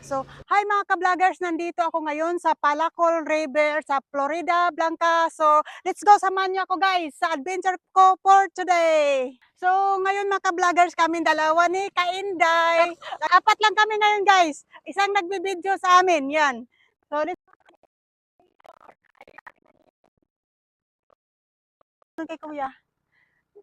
So, hi mga ka-vloggers, nandito ako ngayon sa Palacol River sa Florida Blanca. So, let's go, samahan niyo ako guys sa adventure ko for today. So, ngayon mga ka-vloggers, kami dalawa ni Kainday. Apat lang kami ngayon guys. Isang nagbibideo sa amin, yan. So, let's go kay Kuya.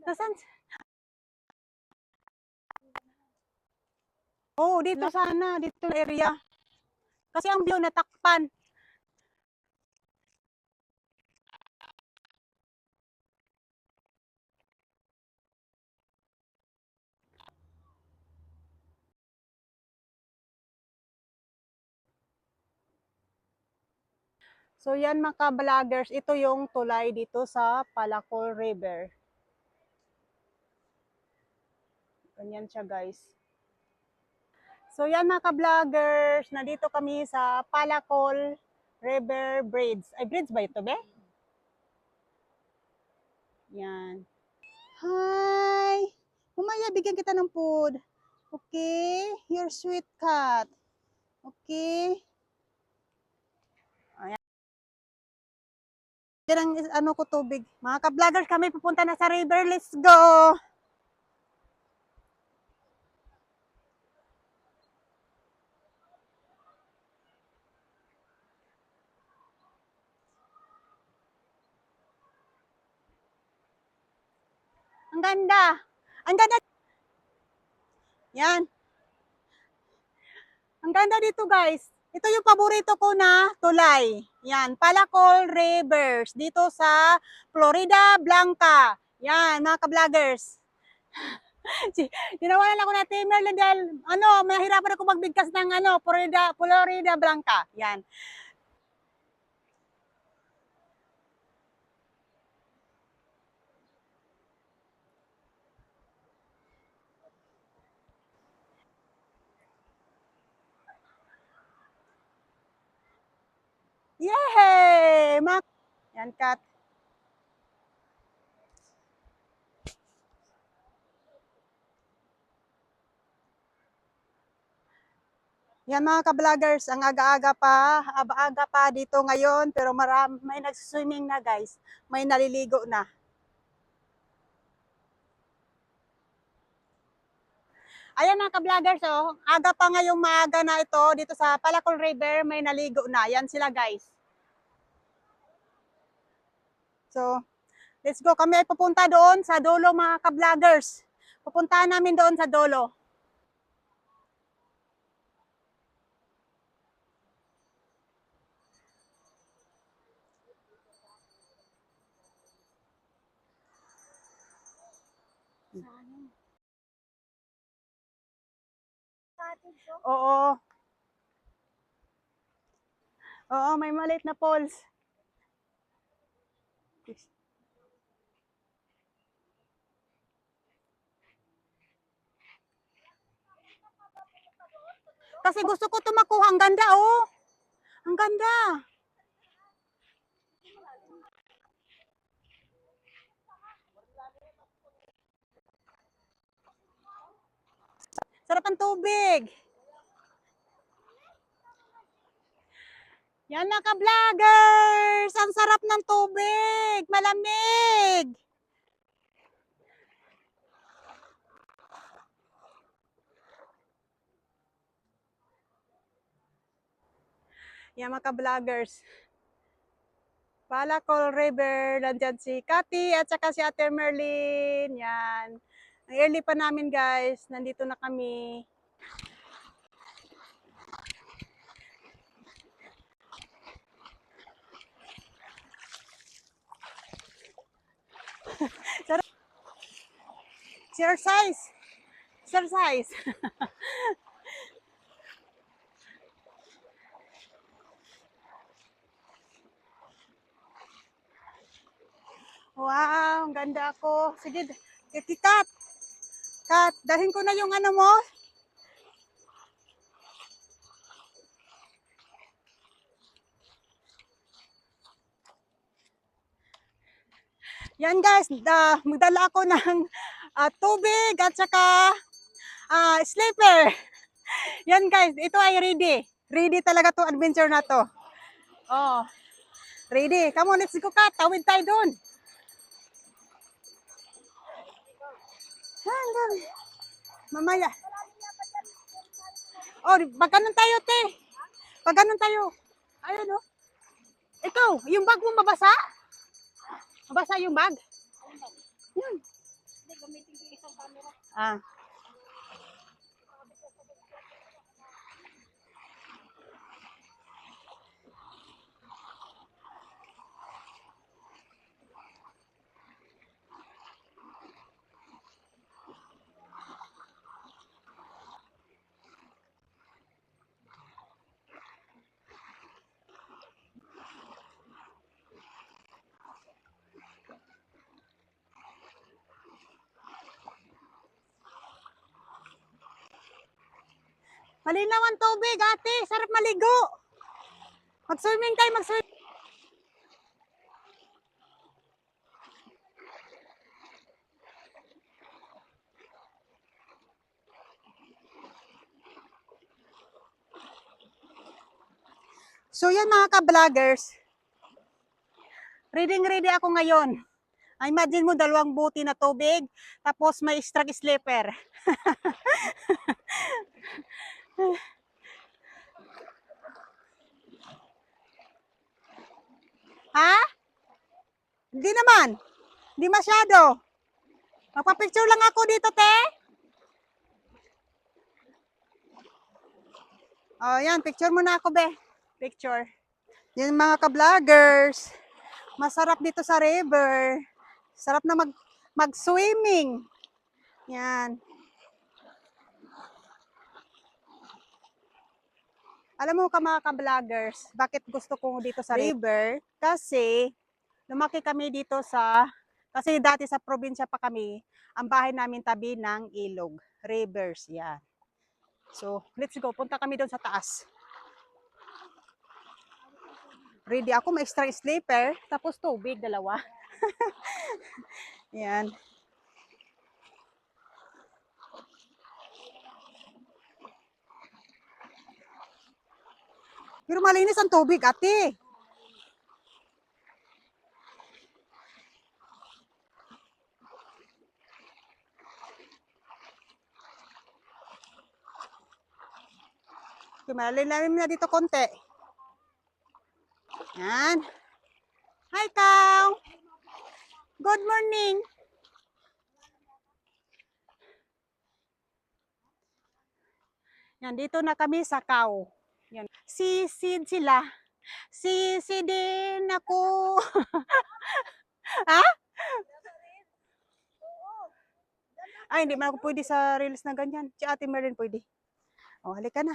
Nasaan? Oh, dito sana, dito area. Kasi ang view natakpan. So yan mga vloggers, ito yung tulay dito sa Palacol River. Ganyan siya guys. So yan mga vloggers, nandito kami sa Palacol River Bridge. Ay, bridge ba ito, be? Yan. Hi! Umaya, bigyan kita ng food. Okay? Your sweet cat. Okay? Ayan. Yan ang ano ko tubig. Mga ka-vloggers, kami pupunta na sa river. Let's go! Ang ganda! Ang ganda! Yan. Ang ganda dito guys. Ito yung paborito ko na tulay. Yan, Palacol Rivers dito sa Florida Blanca. Yan, mga ka-vloggers. Ginawa na ako na timer dahil mahirapan ako magbigkas ng Florida Blanca. Yan. Yay! Yan, kat. Yan mga ka-vloggers, ang aga-aga pa dito ngayon, pero may nag-swimming na guys, may naliligo na. Ayan mga ka-vloggers, aga pa ngayong maaga na ito, dito sa Palacol River, may naligo na. Yan sila guys. So, let's go. Kami ay pupunta doon sa dulo mga ka-vloggers. Pupuntahan namin doon sa dulo. Oo. Oo, may maliit na falls. Kasi gusto ko tumakuha. Ang ganda, oh. Ang ganda. Sarap ang tubig. Yan mga ka-vloggers. Ang sarap ng tubig. Malamig. Yan mga ka-vloggers. Palacol River, nandyan si Cathy at saka si Ate Merlin. Yan. Ang early pa namin guys. Nandito na kami. Exercise. Exercise. Wow, ang ganda ako. Sige, Kat. Kat, dahin ko na yung ano mo. Yan guys, magdala ako ng tubig at saka slipper. Yan guys, ito ay ready. Ready talaga to adventure na to. Oh, ready. Come on, let's go Kat. Tawid tayo dun. Ah, ang dami. Mamaya. Oh, pag ganun tayo, te. Pag ganun tayo. Ayun, oh. Ikaw, yung bag mo mabasa? Mabasa yung bag? Yun. Ah. Malinaw ang tubig, ate. Sarap maligo. Mag-swimming tayo, mag-swimming. So yan mga ka-vloggers, ready ako ngayon. Imagine mo dalawang buti na tubig, tapos may extra slipper. Ha? Hindi naman. Hindi masyado. Magpa-picture lang ako dito, te. Oh, yan. Picture muna ako, be. Picture. Yan mga ka-vloggers. Masarap dito sa river. Sarap na mag-swimming. Yan. Alam mo ka mga ka-vloggers, bakit gusto ko dito sa river? Kasi lumaki kami dito kasi dati sa probinsya pa kami, ang bahay namin tabi ng ilog, rivers, yan. So, let's go, punta kami doon sa taas. Ready ako, may extra sleeper, tapos tubig, dalawa. Yan. Pero malinis ang tubig, ate. Malalim na dito konti. Yan. Hi, Cow. Good morning. Yan, dito na kami sa Cow. Yan. Sisid sila. Sisidin ako. Ha? Ay, hindi man ako pwede sa reels na ganyan. Si Ate Merlin pwede. O, halika na.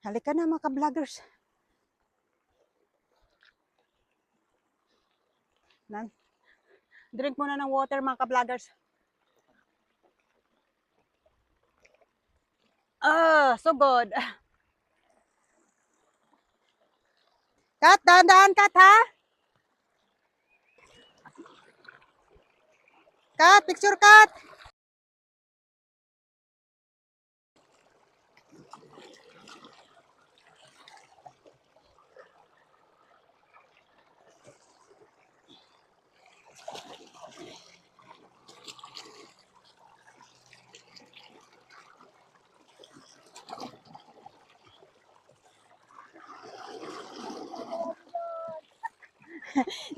Halika na mga ka-vloggers. Drink muna ng water mga ka-vloggers. Ah, so good. Kat, dahan-dahan Kat ha? Kat, picture Kat.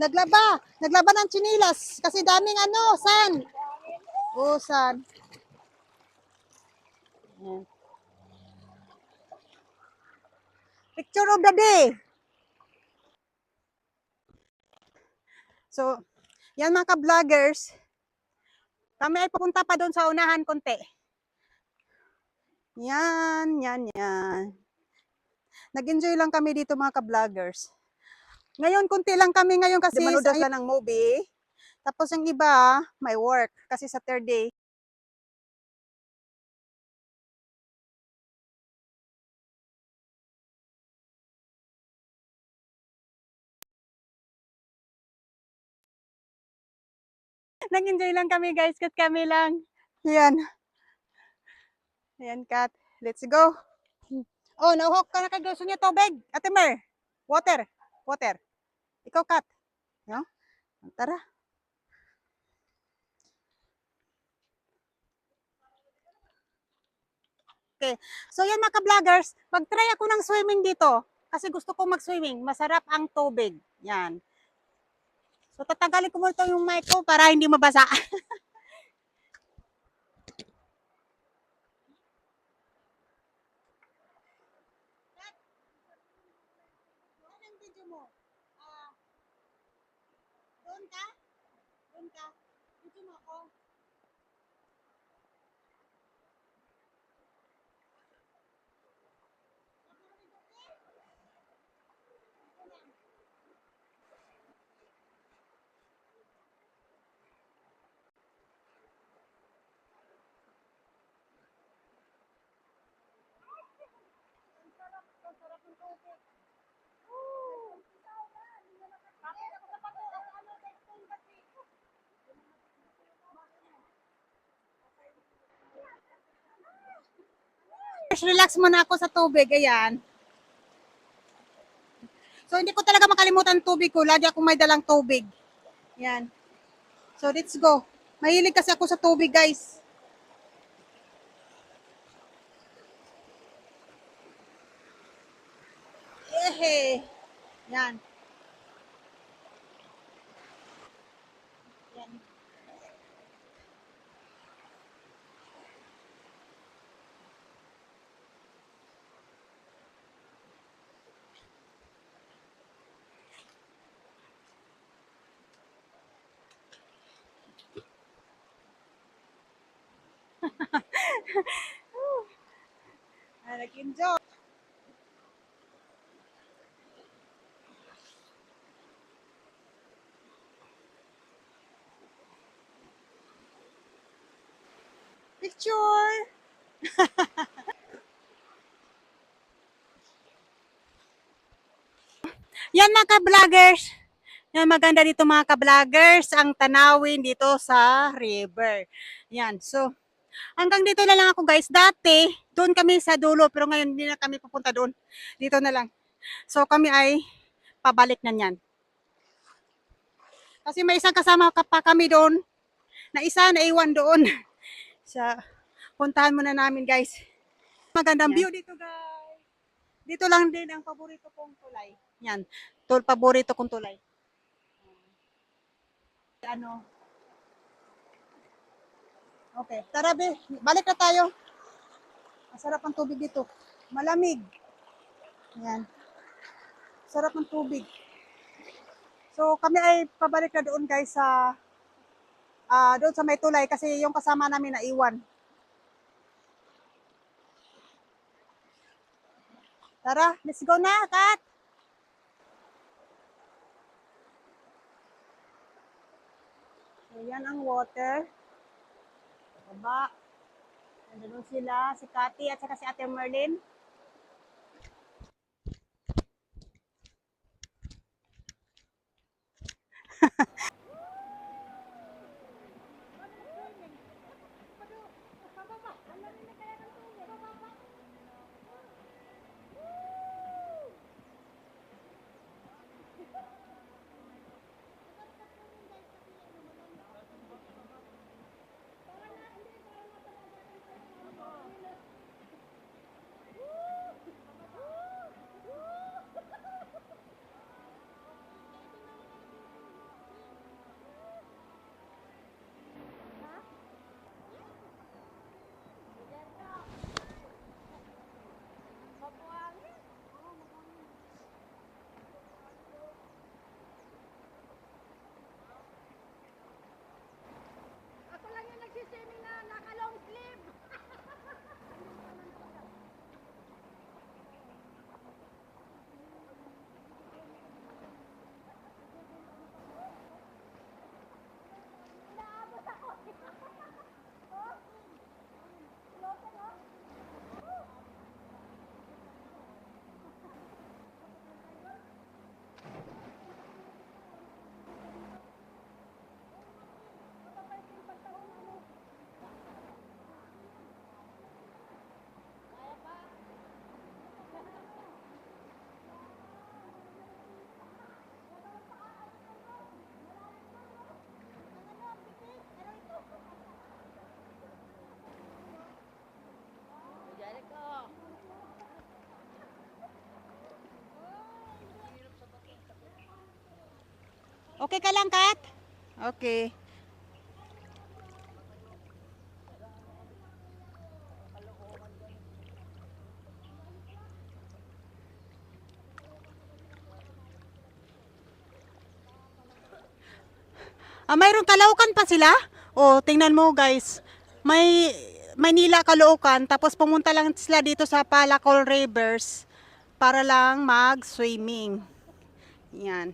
Naglaba ng chinilas kasi daming san. Oh, san. Yan. Picture of the day. So, yan mga ka-vloggers. Kami ay pupunta pa doon sa unahan konti. Yan. Nag-enjoy lang kami dito mga ka-vloggers. Ngayon, konti lang kami ngayon kasi manood sila ng movie. Tapos yung iba, may work. Kasi Saturday. Nag-enjoy lang kami guys, kat kami lang. Yan. Ayan, Kat. Let's go. Oh, nauhok ka na kay gusto niya tubig. Ate Mer, water. Water. Ikaw, Kat. No? Tara. Okay. So yan mga ka-vloggers, mag-try ako ng swimming dito. Kasi gusto ko mag-swimming. Masarap ang tubig. Yan. So tatagalin ko muna yung mic ko para hindi mabasa. Anong video mo? Doon ka? Doon ka? Video mo ako? Relax muna ako sa tubig. Ayan. So, hindi ko talaga makalimutan tubig ko. Lagi akong may dalang tubig. Yan. So, let's go. Mahilig kasi ako sa tubig, guys. Ehe. Yan. Yan. Nag-enjoy. Picture. Yan mga ka-vloggers. Yan, maganda dito mga ka-vloggers, ang tanawin dito sa river. Yan, so, hanggang dito na lang ako guys. Dati, doon kami sa dulo, pero ngayon hindi na kami pupunta doon. Dito na lang. So, kami ay pabalik na yan. Kasi may isang kasama pa kami doon, na isa na iwan doon. Sa, puntahan muna namin guys. Magandang view dito guys. Dito lang din ang paborito kong tulay. Yan, paborito kong tulay. Ano, okay, tara be, balik na tayo. Masarap ang tubig dito. Malamig. Yan. Sarap ng tubig. So kami ay pabalik na doon guys sa doon sa may tulay kasi yung kasama namin naiwan. Tara, let's go na, Kat. So yan ang water. Baba. Nandun sila, si Kati at saka si Ate Merlin. Okay ka lang, Kat? Okay. Mayroong Caloocan pa sila? Oh, tingnan mo guys. May Manila Caloocan tapos pumunta lang sila dito sa Palacol Rivers para lang mag-swimming. Yan.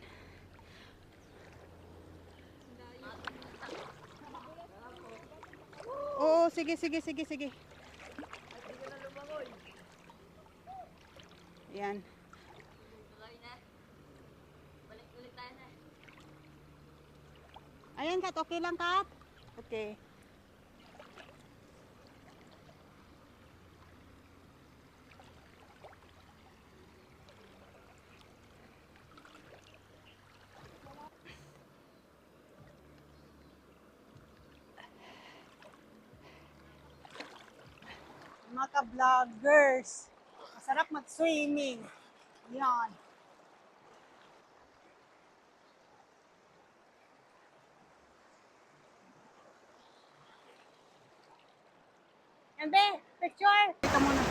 Oo, sige, sige, sige, sige. Yan. Ayan, Kat. Okay lang, Kat? Okay. Mga ka-vloggers. Masarap mag-swimming. Yan. Yan, be. Picture. Ito muna.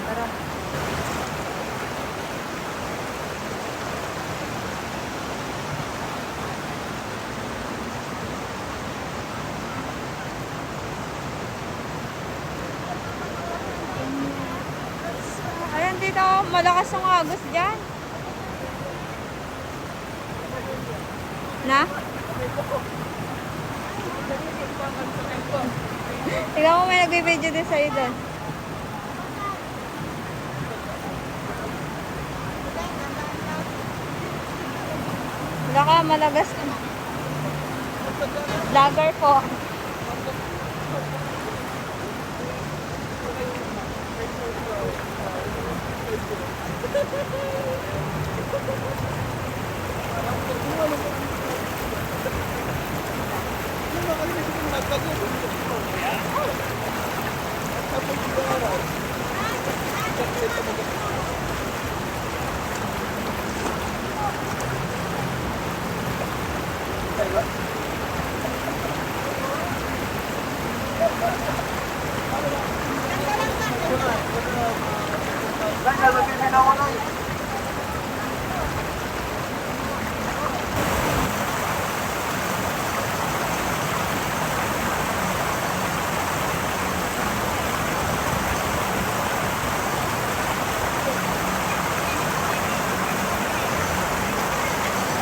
Tara. Ayan dito, malakas ang agos dyan. Na? Tingnan mo, may nagbibideo din sa'yo doon. Wala ka, malagas. Vlogger po.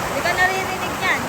Hindi ka naririnig yan.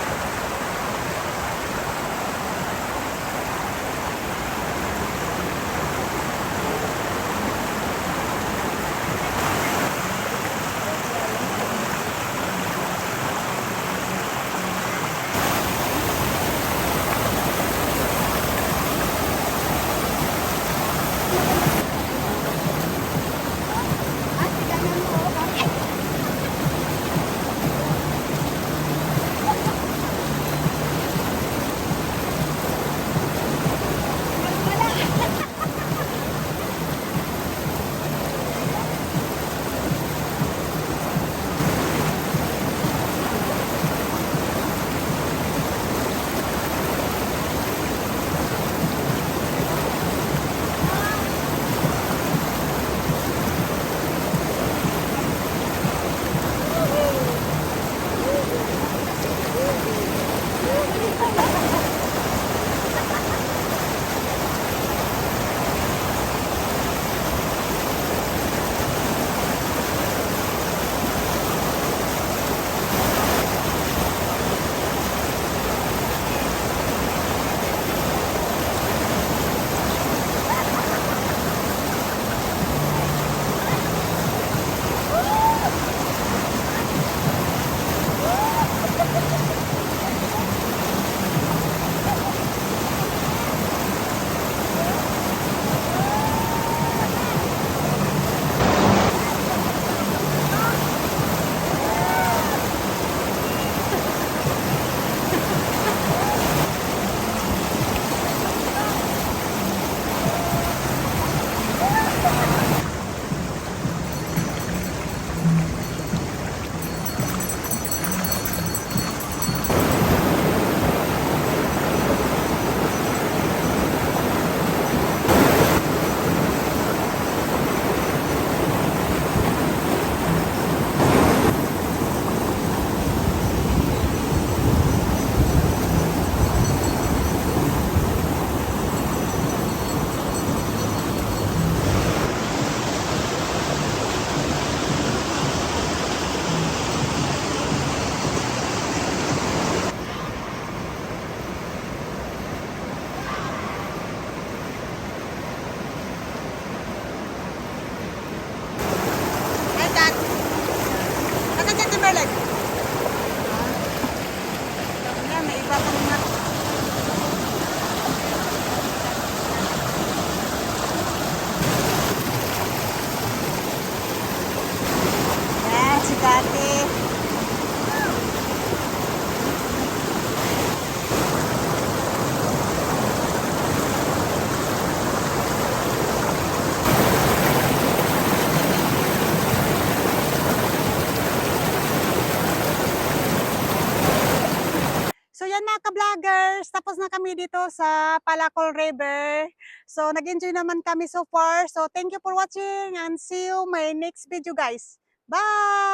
mga ka-vloggers, tapos na kami dito sa Palacol River. So, nag-enjoy naman kami so far. So, thank you for watching and see you my next video guys. Bye!